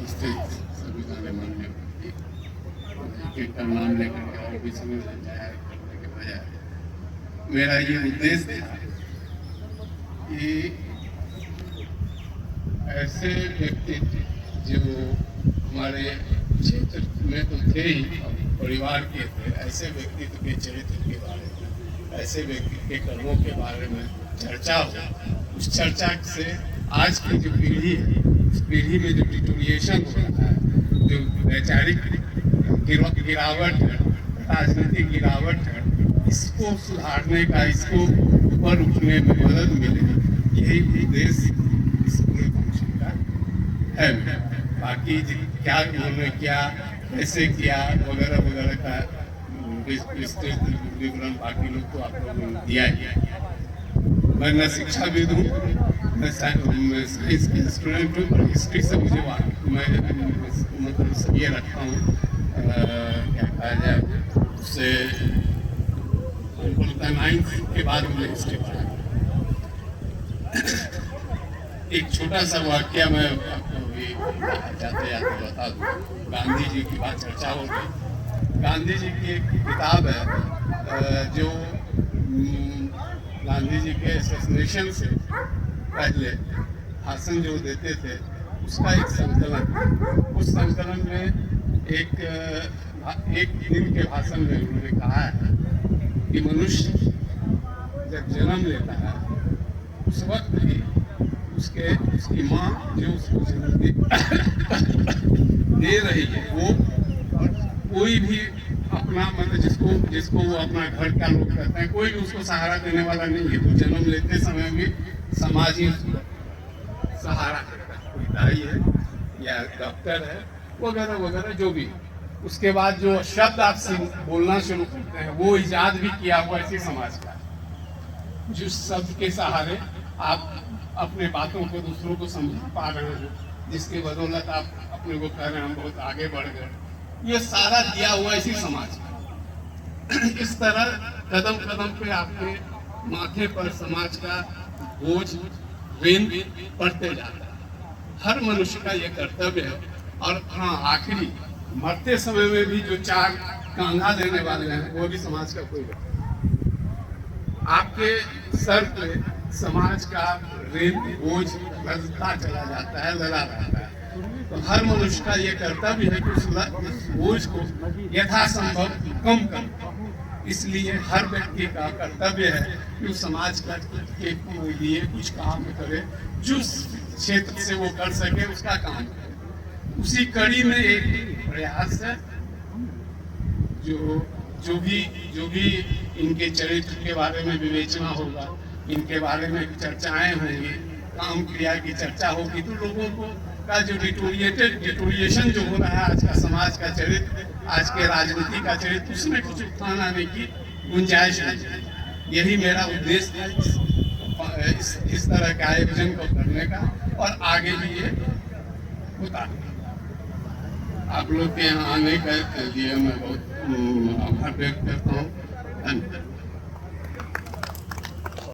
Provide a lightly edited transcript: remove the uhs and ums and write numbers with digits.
स्थित सभी सारे मान्य एक का नाम लेकर के और भी समय जाया करने के बजाय मेरा ये उद्देश्य था कि ऐसे व्यक्ति जो हमारे क्षेत्र में तो थे ही, परिवार के थे, ऐसे व्यक्तित्व के चरित्र के बारे में, ऐसे व्यक्ति के कर्मों के बारे में चर्चा हो। उस चर्चा से आज की जो पीढ़ी है, उस पीढ़ी में जो डिटोरिएशन हो रहा है, जो वैचारिक गिरावट है, राजनीतिक गिरावट है, इसको सुधारने का, इसको ऊपर उठने में मदद मिले, यही उद्देश्य इस पूरे फंक्शन का है। बाकी क्या उन्होंने क्या कैसे किया वगैरह वगैरह का विस्तृत विवरण बाकी लोग को आप लोगों ने दिया ही। मैं न शिक्षाविद हूँ, मैं साइंस के स्टूडेंट हूँ, और हिस्ट्री से मुझे मैं मतलब ये रखता हूँ, क्या कहा जाए उससे, नाइन्थ के बाद मुझे हिस्ट्री पढ़ा। एक छोटा सा वाक्य मैं आपको भी जाते जाते बता दूँ। गांधी जी की बात चर्चा हो गई। गांधी जी की एक किताब है जो गांधी जी के एसेसिनेशन से पहले भाषण जो देते थे उसका एक संकलन। उस संकलन में एक दिन के भाषण में उन्होंने कहा है कि मनुष्य जब जन्म लेता है उस वक्त भी उसकी माँ जो उसको जन्म दे रही है, वो कोई भी अपना मतलब जिसको वो अपना घर का लोग कहते हैं, कोई भी उसको सहारा देने वाला नहीं है। तो जन्म लेते समय भी समाज ही सहारा देता है, कोई दाई है या डॉक्टर है वगैरह वगैरह जो भी। उसके बाद जो शब्द आप बोलना शुरू करते हैं वो इजाद भी किया हुआ इसी समाज का, जिस शब्द के सहारे आप अपने बातों को दूसरों को समझा पा रहे हैं, जिसके बदौलत आप अपने को कह रहे हैं हम बहुत आगे बढ़ गए, ये सारा दिया हुआ इसी समाज का। इस तरह कदम कदम पे आपके माथे पर समाज का बोझ ऋण पड़ते जाता है। हर मनुष्य का ये कर्तव्य है। और हाँ, आखिरी मरते समय में भी जो चार कंधा देने वाले हैं वो भी समाज का कोई व्यक्ति। आपके सर पे समाज का ऋण बोझ लदता चला जाता है, लदा रहता है। तो हर मनुष्य का ये कर्तव्य है कि उस बोझ को यथासंभव कम कर। इसलिए हर व्यक्ति का कर्तव्य है कि उस समाज के लिए कुछ काम करे, जिस क्षेत्र से वो कर सके उसका काम करे। उसी कड़ी में एक प्रयास है जो भी इनके चरित्र के बारे में विवेचना होगा, इनके बारे में चर्चाएं होंगी, काम क्रिया की चर्चा होगी, तो लोगों को का जो डिटोरिएशन जो हो रहा है आज का समाज का चरित्र, आज के राजनीति का चरित्र, उसमें कुछ उत्थान आने की गुंजाइश है। यही मेरा उद्देश्य है इस तरह के आयोजन को करने का, और आगे भी ये होता है। आप लोग के यहाँ आने के लिए मैं बहुत आभार व्यक्त करता हूँ। धन्यवाद।